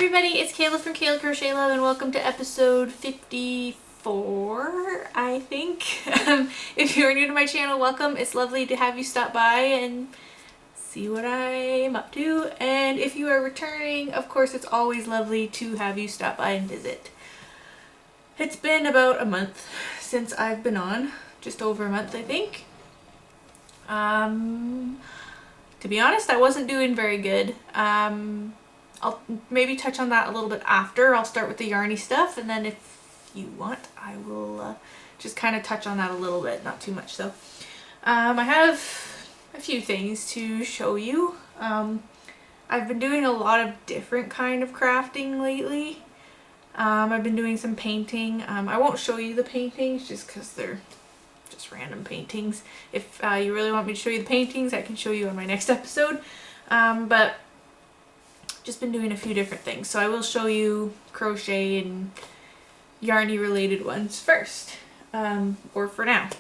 everybody, it's Kayla from Kayla Crochet Love and welcome to episode 54, I think. If you're new to my channel, welcome. It's lovely to have you stop by and see what I'm up to. And if you are returning, of course, it's always lovely to have you stop by and visit. It's been about a month since I've been on. Just over a month, I think. To be honest, I wasn't doing very good. I'll maybe touch on that a little bit after. I'll start with the yarny stuff, and then if you want, I will just kind of touch on that a little bit, not too much though. I have a few things to show you. I've been doing a lot of different kind of crafting lately. I've been doing some painting. I won't show you the paintings just because they're just random paintings. If you really want me to show you the paintings, I can show you on my next episode. But just been doing a few different things. So I will show you crochet and yarny related ones first, or for now.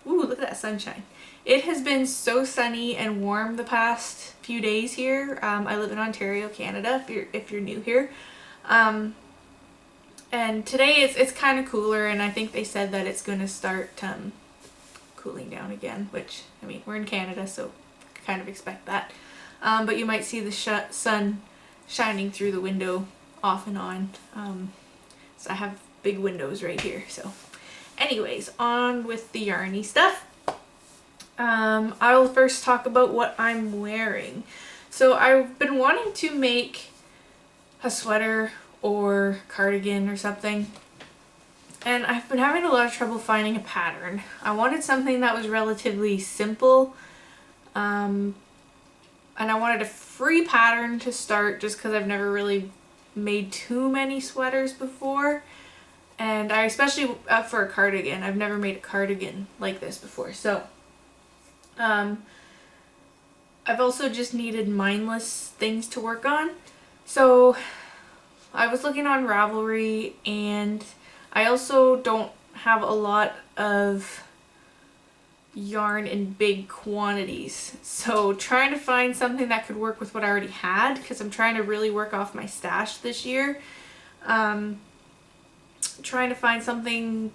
Ooh, look at that sunshine. It has been so sunny and warm the past few days here. I live in Ontario, Canada, if you're new here. And today it's kind of cooler, and I think they said that it's going to start cooling down again, which, I mean, we're in Canada, so I kind of expect that. But you might see the sun shining through the window off and on. So I have big windows right here. So anyways, on with the yarny stuff. I will first talk about what I'm wearing. So I've been wanting to make a sweater or cardigan or something, and I've been having a lot of trouble finding a pattern. I wanted something that was relatively simple, and I wanted a free pattern to start just because I've never really made too many sweaters before, and I especially for a cardigan, I've never made a cardigan like this before. So I've also just needed mindless things to work on. So I was looking on Ravelry, and I also don't have a lot of yarn in big quantities, so trying to find something that could work with what I already had, because I'm trying to really work off my stash this year. Trying to find something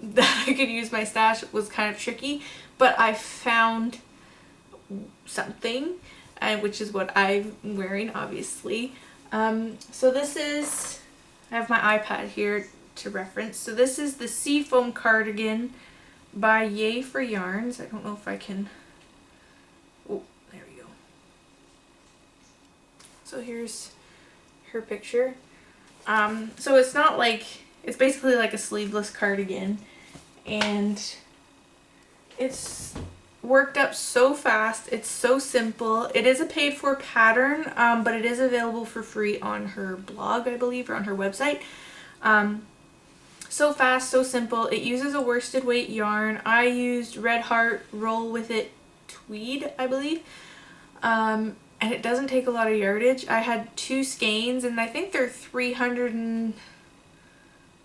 that I could use my stash was kind of tricky, but I found something, which is what I'm wearing, obviously. So this is, I have my iPad here to reference. So this is the Foam Cardigan by Yay for Yarns. I don't know if I can, oh, there we go. So here's her picture. So it's not like, it's basically like a sleeveless cardigan, and it's worked up so fast. It's so simple. It is a paid for pattern, but it is available for free on her blog, I believe, or on her website. So fast, so simple. It uses a worsted weight yarn. I used Red Heart Roll With It Tweed, I believe. And it doesn't take a lot of yardage. I had 2 skeins, and I think they're 300 and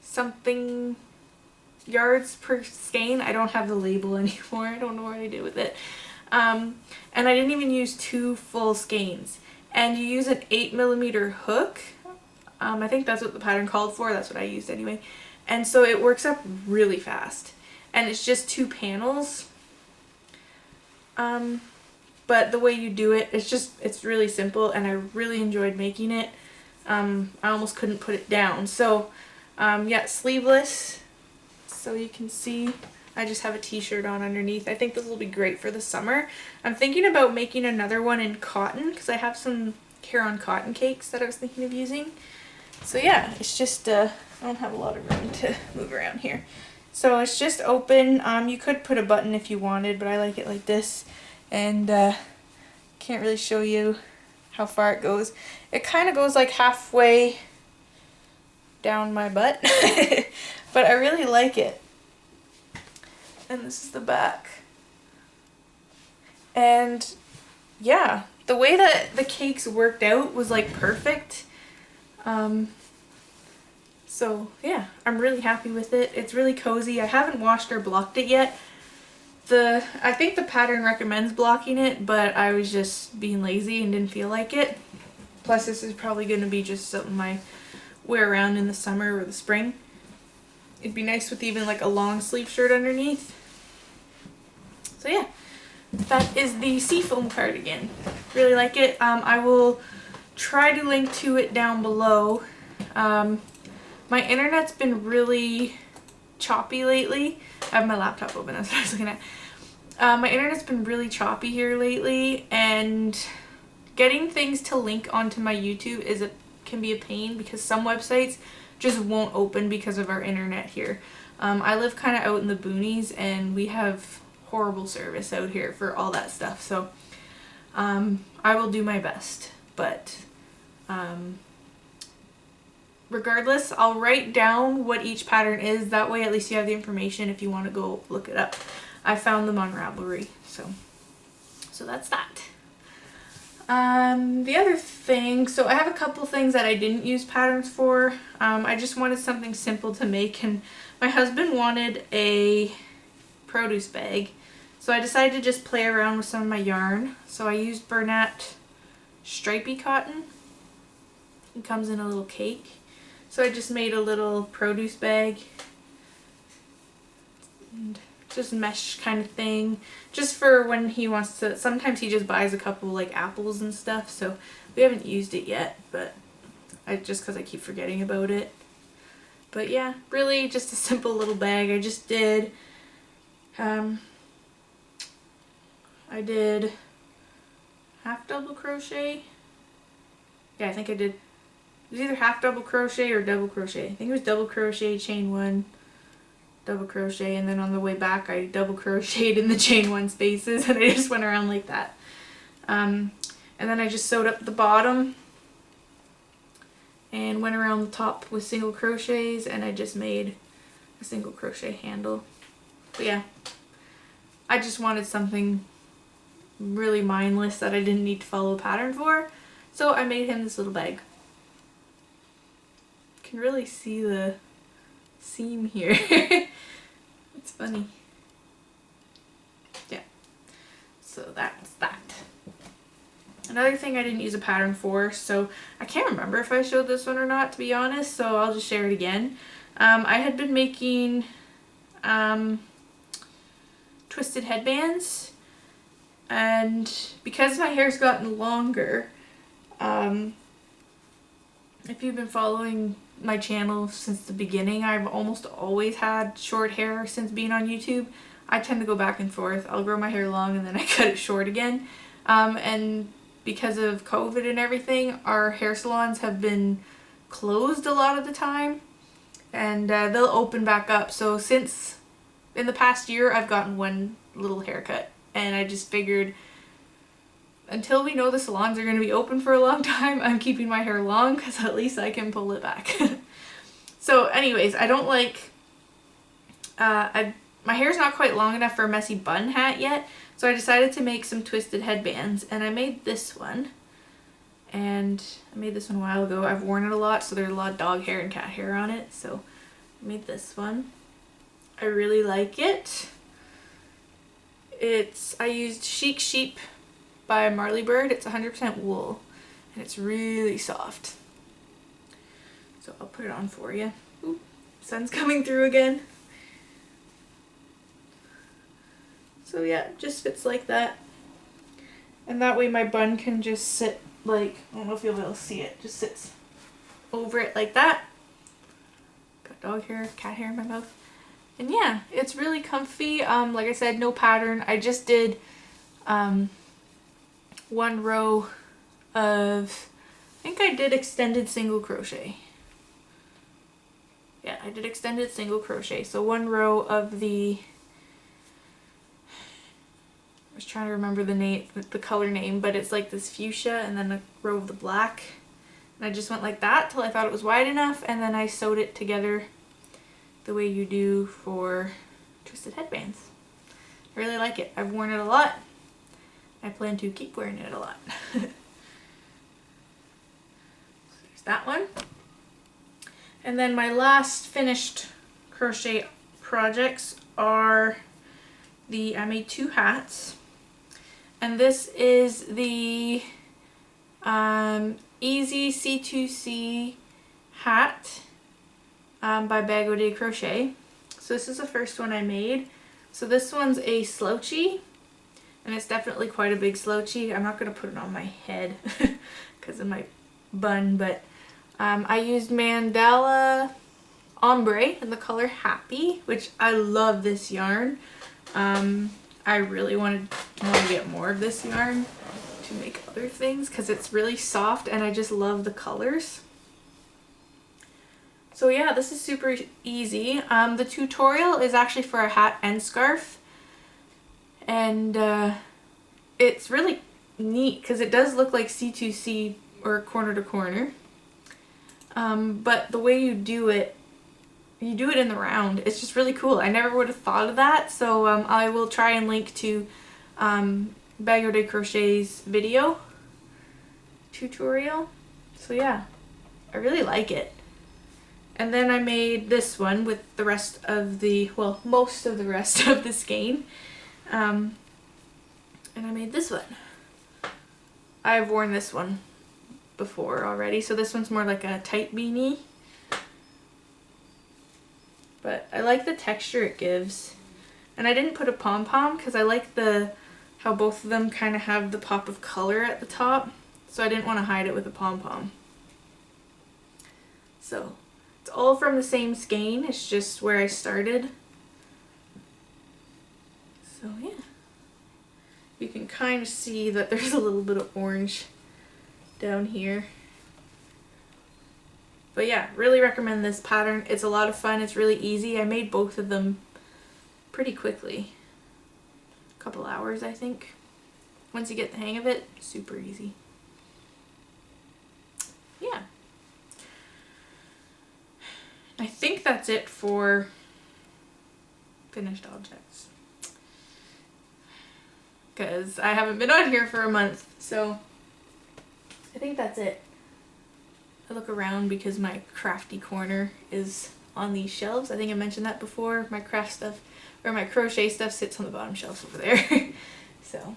something yards per skein. I don't have the label anymore. I don't know what I did with it. And I didn't even use 2 full skeins. And you use an 8mm hook. I think that's what the pattern called for. That's what I used anyway. And so it works up really fast, and it's just 2 panels. But the way you do it, it's really simple, and I really enjoyed making it. I almost couldn't put it down. So yeah, sleeveless, so you can see I just have a t-shirt on underneath. I think this will be great for the summer. I'm thinking about making another one in cotton, because I have some Caron cotton cakes that I was thinking of using. So yeah, it's just, I don't have a lot of room to move around here. So it's just open. You could put a button if you wanted, but I like it like this. And can't really show you how far it goes. It kind of goes like halfway down my butt, but I really like it. And this is the back. And yeah, the way that the cakes worked out was like perfect. So yeah, I'm really happy with it. It's really cozy. I haven't washed or blocked it yet. I think the pattern recommends blocking it, but I was just being lazy and didn't feel like it. Plus this is probably going to be just something I wear around in the summer or the spring. It'd be nice with even like a long sleeve shirt underneath. So yeah, that is the Foam Cardigan. Really like it. I will try to link to it down below. My internet's been really choppy lately. I have my laptop open, that's what I was looking at. My internet's been really choppy here lately, and getting things to link onto my YouTube can be a pain because some websites just won't open because of our internet here. I live kind of out in the boonies and we have horrible service out here for all that stuff, so I will do my best, but regardless, I'll write down what each pattern is. That way at least you have the information if you want to go look it up. I found them on Ravelry, so that's that. The other thing, so I have a couple things that I didn't use patterns for. I just wanted something simple to make, and my husband wanted a produce bag, so I decided to just play around with some of my yarn. So I used Bernat stripy cotton. It comes in a little cake. So I just made a little produce bag, and just mesh kind of thing, just for when he wants to. Sometimes he just buys a couple like apples and stuff, so we haven't used it yet, but just because I keep forgetting about it. But yeah, really just a simple little bag. I just did I did half double crochet. Yeah, I think I did. It was either half double crochet or double crochet. I think it was double crochet, chain one, double crochet, and then on the way back I double crocheted in the chain one spaces, and I just went around like that. And then I just sewed up the bottom and went around the top with single crochets, and I just made a single crochet handle. But yeah, I just wanted something really mindless that I didn't need to follow a pattern for, so I made him this little bag. You can really see the seam here. It's funny. Yeah, so that's that. Another thing I didn't use a pattern for, so I can't remember if I showed this one or not, to be honest, so I'll just share it again. I had been making twisted headbands, and because my hair's gotten longer, if you've been following my channel since the beginning, I've almost always had short hair since being on YouTube. I tend to go back and forth. I'll grow my hair long and then I cut it short again. And because of COVID and everything, our hair salons have been closed a lot of the time, and they'll open back up. So since in the past year, I've gotten one little haircut, and I just figured until we know the salons are going to be open for a long time, I'm keeping my hair long because at least I can pull it back. So anyways, I don't like, my hair's not quite long enough for a messy bun hat yet, so I decided to make some twisted headbands, and I made this one. And I made this one a while ago. I've worn it a lot, so there's a lot of dog hair and cat hair on it, so I made this one. I really like it. I used Chic Sheep by Marley Bird. It's 100% wool, and it's really soft. So I'll put it on for you. Ooh, sun's coming through again. So yeah, it just fits like that. And that way my bun can just sit like, I don't know if you'll be able to see it, just sits over it like that. Got dog hair, cat hair in my mouth. And yeah, it's really comfy. Like I said, no pattern. I just did one row of, I think I did extended single crochet. Yeah, I did extended single crochet. So one row of the, I was trying to remember the name, the color name, but it's like this fuchsia, and then a row of the black. And I just went like that till I thought it was wide enough, and then I sewed it together the way you do for twisted headbands. I really like it. I've worn it a lot. I plan to keep wearing it a lot. So there's that one. And then my last finished crochet projects are I made 2 hats. And this is the Easy C2c Hat by Bago de Crochet. So this is the first one I made. So this one's a slouchy, and it's definitely quite a big slouchy. I'm not going to put it on my head because of my bun, but I used Mandala Ombre in the color Happy, which I love this yarn. I really want to get more of this yarn to make other things because it's really soft and I just love the colors. So yeah, this is super easy. The tutorial is actually for a hat and scarf, and it's really neat because it does look like C2C or corner to corner, but the way you do it in the round. It's just really cool. I never would have thought of that, so I will try and link to Bago de Crochet's video tutorial. So yeah, I really like it. And then I made this one with the rest of the, well, most of the rest of the skein. And I made this one. I've worn this one before already, so this one's more like a tight beanie. But I like the texture it gives. And I didn't put a pom-pom because I like how both of them kind of have the pop of color at the top. So I didn't want to hide it with a pom-pom. So it's all from the same skein. It's just where I started. So yeah. You can kind of see that there's a little bit of orange down here. But yeah, really recommend this pattern. It's a lot of fun. It's really easy. I made both of them pretty quickly. A couple hours, I think. Once you get the hang of it, super easy. Yeah. I think that's it for finished objects. Because I haven't been on here for a month, so I think that's it. I look around because my crafty corner is on these shelves. I think I mentioned that before. My craft stuff, or my crochet stuff, sits on the bottom shelf over there. So,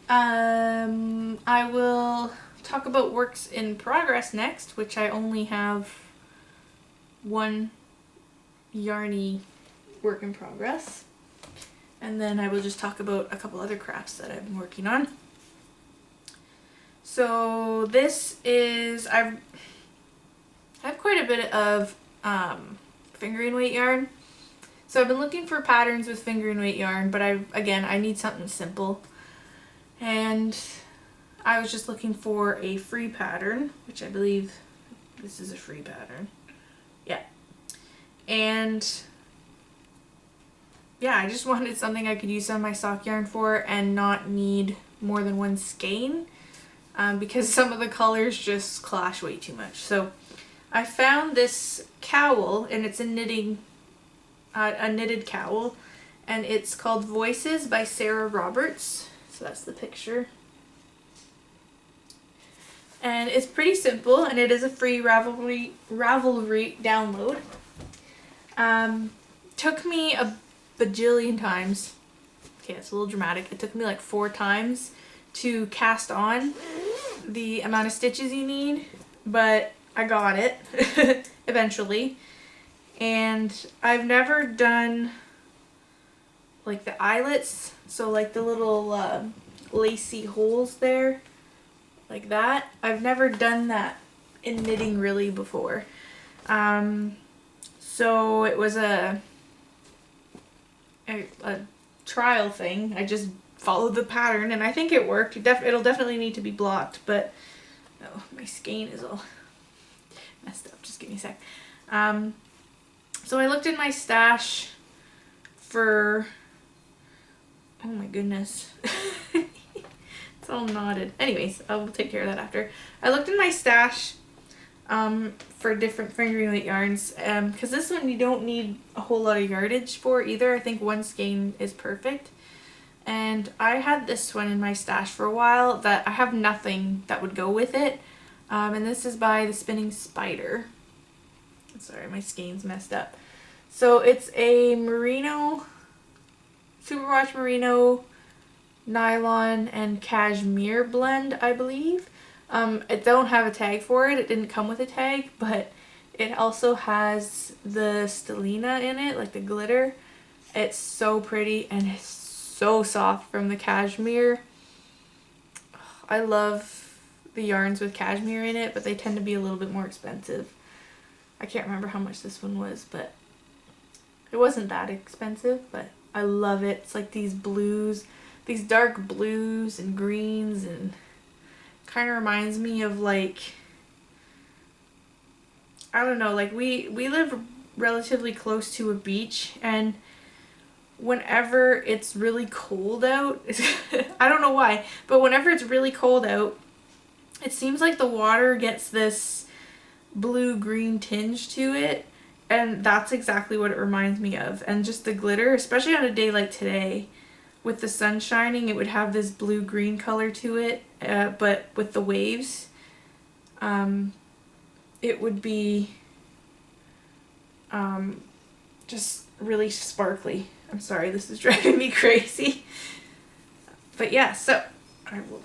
I will talk about works in progress next, which I only have one yarny work in progress. And then I will just talk about a couple other crafts that I've been working on. So this is, I have quite a bit of fingering weight yarn. So I've been looking for patterns with fingering weight yarn, but I need something simple. And I was just looking for a free pattern, which I believe this is a free pattern. Yeah. And yeah, I just wanted something I could use some of my sock yarn for and not need more than one skein, because some of the colors just clash way too much. So I found this cowl, and it's a knitted cowl, and it's called Voices by Sarah Roberts. So that's the picture. And it's pretty simple, and it is a free Ravelry download. Took me a bajillion times. Okay, it's a little dramatic. It took me like 4 times to cast on the amount of stitches you need, but I got it eventually. And I've never done like the eyelets, so like the little lacy holes there, like that. I've never done that in knitting really before. So it was a trial thing. I just followed the pattern and I think it worked. It'll definitely need to be blocked, but oh, my skein is all messed up. Just give me a sec. So I looked in my stash for, oh my goodness. It's all knotted. Anyways, I'll take care of that after. I looked in my stash for different fingering weight yarns, because this one you don't need a whole lot of yardage for either. I think one skein is perfect. And I had this one in my stash for a while that I have nothing that would go with it. And this is by the Spinning Spider. Sorry, my skein's messed up. So it's a merino, superwash merino, nylon, and cashmere blend, I believe. It don't have a tag for it. It didn't come with a tag, but it also has the stellina in it, like the glitter. It's so pretty and it's so soft from the cashmere. I love the yarns with cashmere in it, but they tend to be a little bit more expensive. I can't remember how much this one was, but it wasn't that expensive, but I love it. It's like these blues, these dark blues and greens, and kind of reminds me of like, I don't know, like we live relatively close to a beach, and whenever it's really cold out, I don't know why, but whenever it's really cold out, it seems like the water gets this blue-green tinge to it, and that's exactly what it reminds me of. And just the glitter, especially on a day like today, with the sun shining, it would have this blue-green color to it, but with the waves, it would be just really sparkly. I'm sorry, this is driving me crazy. But yeah, so I will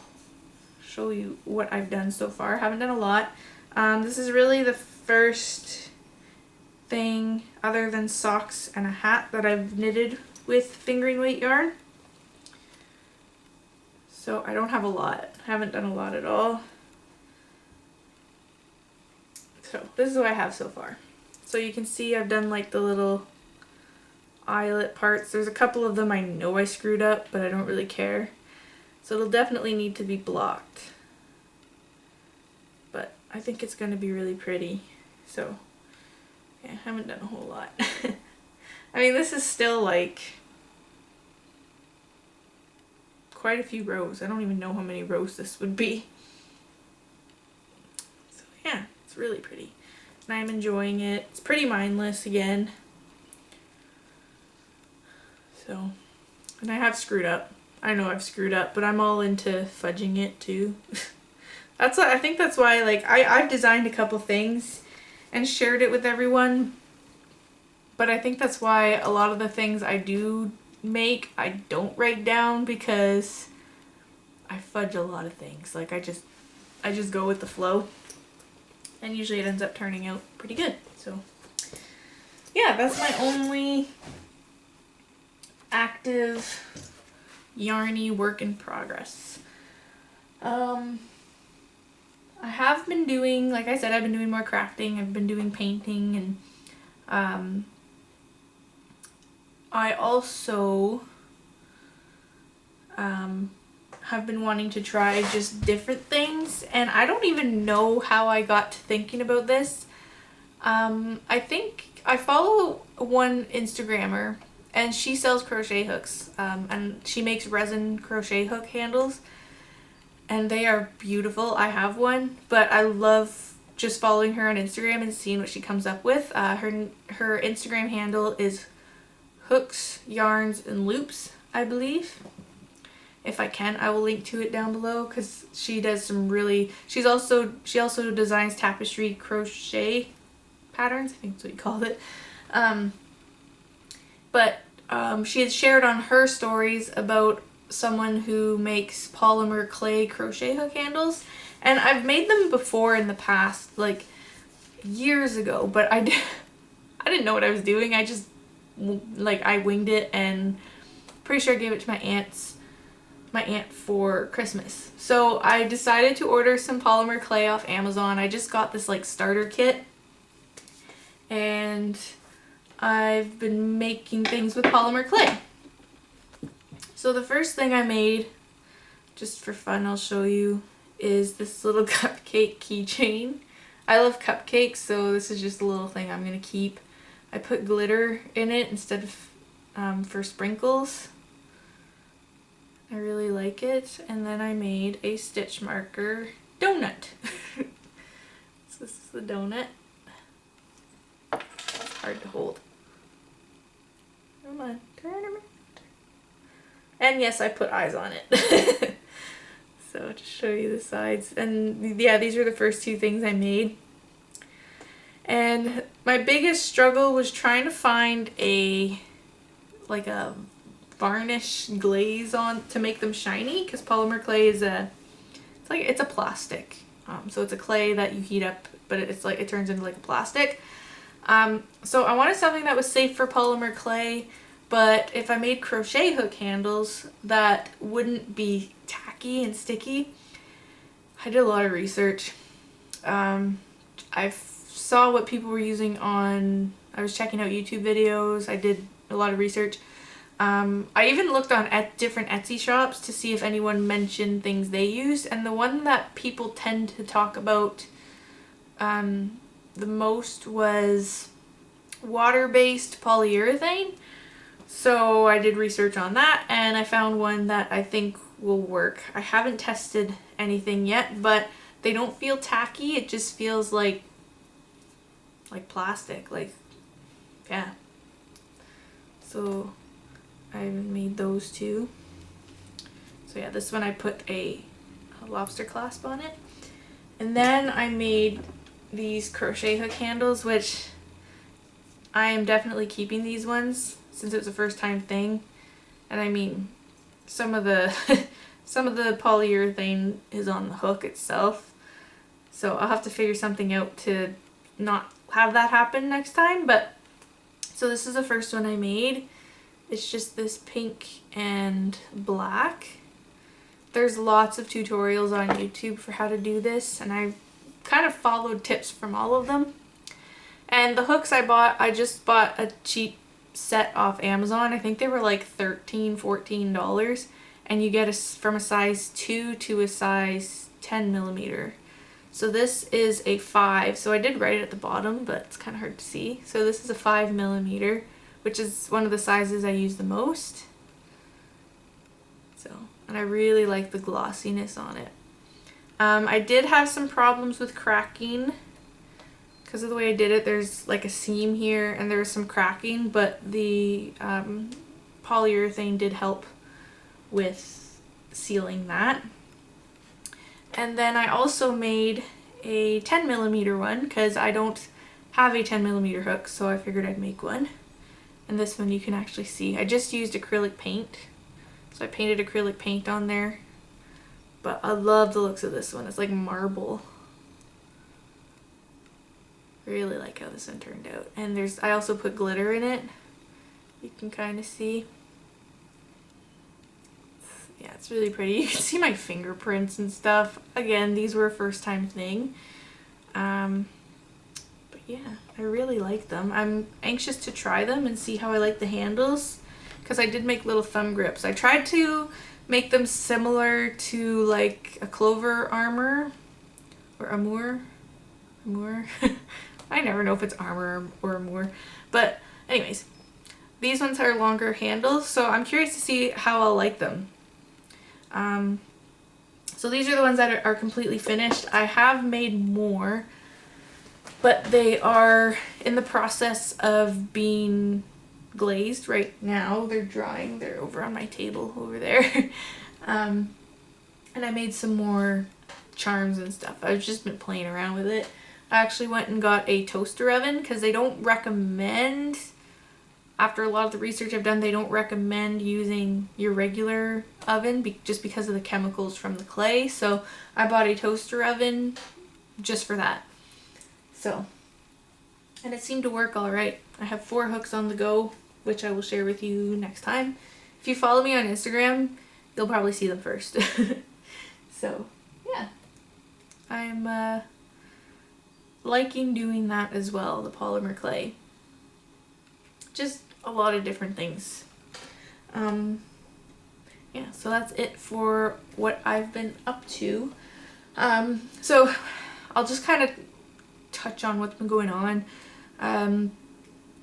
show you what I've done so far. I haven't done a lot. This is really the first thing other than socks and a hat that I've knitted with fingering weight yarn. So I don't have a lot. I haven't done a lot at all. So this is what I have so far. So you can see I've done like the little eyelet parts. There's a couple of them I know I screwed up, but I don't really care. So it'll definitely need to be blocked. But I think it's going to be really pretty. So yeah, I haven't done a whole lot. I mean, this is still like quite a few rows. I don't even know how many rows this would be. So yeah, it's really pretty. And I'm enjoying it. It's pretty mindless again. So, and I have screwed up. I know I've screwed up, but I'm all into fudging it too. That's why, I think that's why, like, I've designed a couple things and shared it with everyone, but I think that's why a lot of the things I do make I don't write down, because I fudge a lot of things. Like I just go with the flow, and usually it ends up turning out pretty good. So yeah, that's my only active yarny work in progress. I have been doing, like I said, I've been doing more crafting. I've been doing painting, and I also have been wanting to try just different things, and I don't even know how I got to thinking about this. I think I follow one Instagrammer, and she sells crochet hooks, and she makes resin crochet hook handles, and they are beautiful. I have one, but I love just following her on Instagram and seeing what she comes up with. Her Instagram handle is Hooks, Yarns, and Loops, I believe. If I can, I will link to it down below, because she does some really, she also designs tapestry crochet patterns, I think that's what you called it. But she had shared on her stories about someone who makes polymer clay crochet hook handles, and I've made them before in the past, like years ago, but I didn't know what I was doing. I just, like, I winged it, and pretty sure I gave it to my aunt for Christmas. So I decided to order some polymer clay off Amazon. I just got this like starter kit, and I've been making things with polymer clay. So the first thing I made, just for fun, I'll show you, is this little cupcake keychain. I love cupcakes, so this is just a little thing I'm gonna keep. I put glitter in it instead of for sprinkles. I really like it. And then I made a stitch marker donut. So this is the donut. It's hard to hold. Come on, turn around. And yes, I put eyes on it. So to show you the sides. And yeah, these are the first two things I made. And my biggest struggle was trying to find a varnish glaze on to make them shiny, because polymer clay is it's a plastic. So it's a clay that you heat up, but it's like, it turns into like a plastic. So I wanted something that was safe for polymer clay, but if I made crochet hook handles that wouldn't be tacky and sticky. I did a lot of research. I saw what people were using on, I was checking out YouTube videos, I did a lot of research. I even looked on different Etsy shops to see if anyone mentioned things they used, and the one that people tend to talk about the most was water-based polyurethane. So I did research on that, and I found one that I think will work. I haven't tested anything yet, but they don't feel tacky. It just feels like plastic, like, yeah. So I made those two. So yeah, this one I put a lobster clasp on it. And then I made these crochet hook handles, which I am definitely keeping these ones since it was a first time thing. And I mean, some of the some of the polyurethane is on the hook itself. So I'll have to figure something out to not have that happen next time. But so this is the first one I made. It's just this pink and black. There's lots of tutorials on YouTube for how to do this, and I've kind of followed tips from all of them. And the hooks I just bought a cheap set off Amazon. I think they were like $13, $14, and you get from a size 2 to a size 10 millimeter. So this is a 5, so I did write it at the bottom, but it's kind of hard to see. So this is a 5 millimeter, which is one of the sizes I use the most. So, and I really like the glossiness on it. I did have some problems with cracking because of the way I did it. There's like a seam here and there was some cracking, but the polyurethane did help with sealing that. And then I also made a 10 millimeter one because I don't have a 10 millimeter hook, so I figured I'd make one. And this one you can actually see. I just used acrylic paint. So I painted acrylic paint on there. But I love the looks of this one. It's like marble. Really like how this one turned out. And I also put glitter in it. You can kind of see. Yeah, it's really pretty. You can see my fingerprints and stuff. Again, these were a first time thing. But yeah, I really like them. I'm anxious to try them and see how I like the handles, because I did make little thumb grips. I tried to make them similar to like a clover armor or amour. I never know if it's armor or amour. But anyways, these ones are longer handles, so I'm curious to see how I'll like them. So these are the ones that are completely finished. I have made more, but they are in the process of being glazed right now. They're drying. They're over on my table over there. And I made some more charms and stuff. I've just been playing around with it. I actually went and got a toaster oven because they don't recommend, after a lot of the research I've done, they don't recommend using your regular oven just because of the chemicals from the clay. So I bought a toaster oven just for that. So, and it seemed to work all right. I have 4 hooks on the go, which I will share with you next time. If you follow me on Instagram, you'll probably see them first. So, yeah. I'm liking doing that as well, the polymer clay. Just a lot of different things. Yeah, so that's it for what I've been up to. So I'll just kind of touch on what's been going on.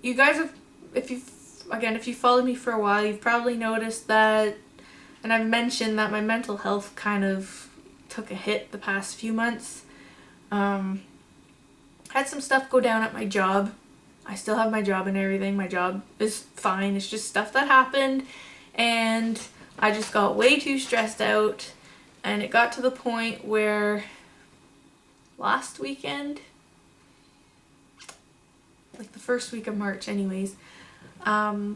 You guys have, if you followed me for a while, you've probably noticed that, and I've mentioned that my mental health kind of took a hit the past few months. Had some stuff go down at my job. I still have my job and everything. My job is fine. It's just stuff that happened, and I just got way too stressed out, and it got to the point where last weekend, like the first week of March anyways, my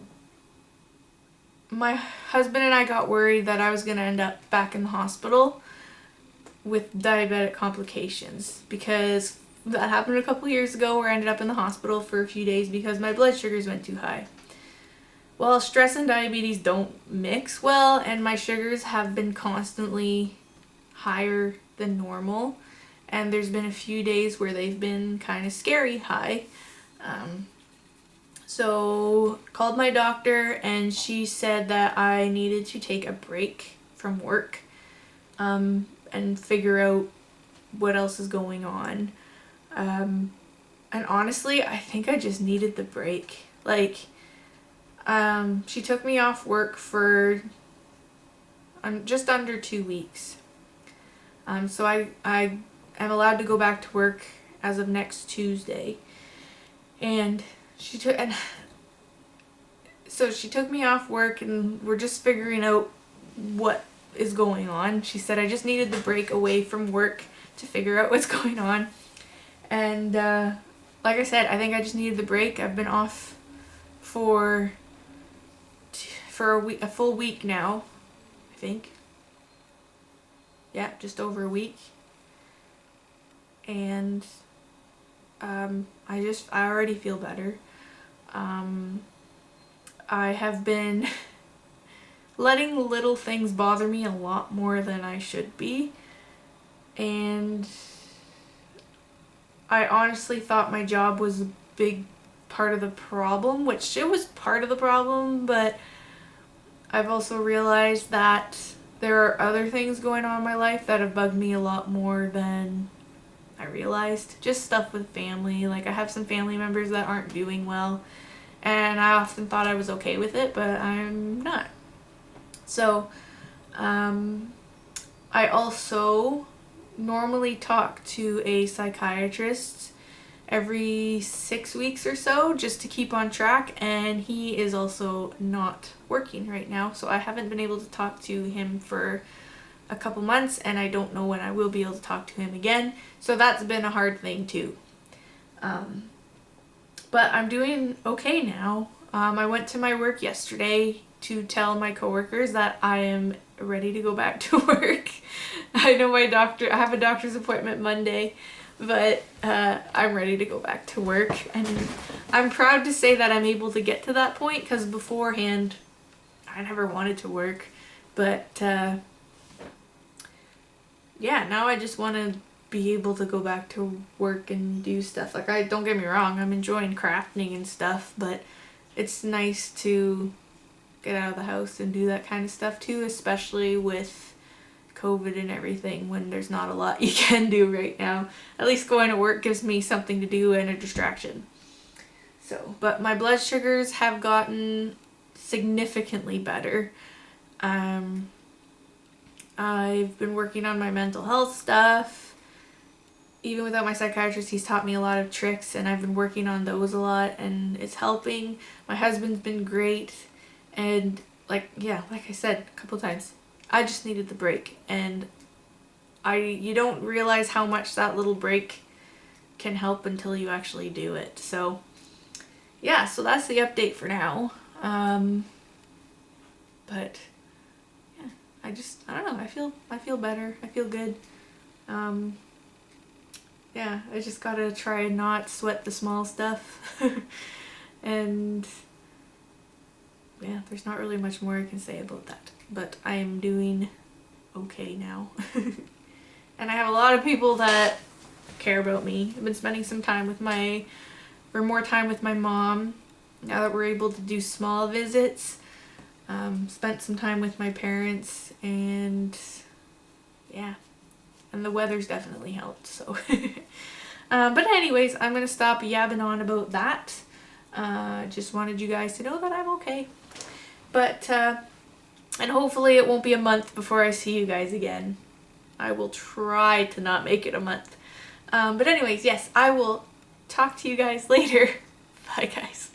husband and I got worried that I was going to end up back in the hospital. with diabetic complications, because that happened a couple years ago where I ended up in the hospital for a few days because my blood sugars went too high. Well, stress and diabetes don't mix well, and my sugars have been constantly higher than normal, and there's been a few days where they've been kind of scary high. So called my doctor, and she said that I needed to take a break from work and figure out what else is going on. And honestly, I think I just needed the break. Like, she took me off work for just under 2 weeks. So I am allowed to go back to work as of next Tuesday. And she took me off work, and we're just figuring out what is going on. She said I just needed the break away from work to figure out what's going on. And like I said, I think I just needed the break. I've been off for a full week now, I think. Yeah, just over a week. And I already feel better. I have been letting little things bother me a lot more than I should be. And I honestly thought my job was a big part of the problem, which it was part of the problem, but I've also realized that there are other things going on in my life that have bugged me a lot more than I realized. Just stuff with family. Like, I have some family members that aren't doing well, and I often thought I was okay with it, but I'm not. So, I also normally talk to a psychiatrist every 6 weeks or so just to keep on track, and he is also not working right now, so I haven't been able to talk to him for a couple months, and I don't know when I will be able to talk to him again, so that's been a hard thing too. But I'm doing okay now. I went to my work yesterday to tell my coworkers that I am ready to go back to work. I know I have a doctor's appointment Monday, but I'm ready to go back to work, and I'm proud to say that I'm able to get to that point, because beforehand I never wanted to work, but yeah, now I just want to be able to go back to work and do stuff. Like, don't get me wrong, I'm enjoying crafting and stuff, but it's nice to get out of the house and do that kind of stuff too, especially with COVID and everything, when there's not a lot you can do right now. At least going to work gives me something to do and a distraction. So, but my blood sugars have gotten significantly better. I've been working on my mental health stuff. Even without my psychiatrist, he's taught me a lot of tricks, and I've been working on those a lot, and it's helping. My husband's been great, and like I said a couple times, I just needed the break, and you don't realize how much that little break can help until you actually do it. So yeah, so that's the update for now. But yeah, I don't know, I feel better. I feel good. Yeah, I just gotta try and not sweat the small stuff. And yeah, there's not really much more I can say about that. But I am doing okay now. And I have a lot of people that care about me. I've been spending some time with more time with my mom, now that we're able to do small visits. Spent some time with my parents, and yeah. And the weather's definitely helped, so. But anyways, I'm going to stop yabbing on about that. Just wanted you guys to know that I'm okay. But, and hopefully it won't be a month before I see you guys again. I will try to not make it a month. But anyways, yes, I will talk to you guys later. Bye, guys.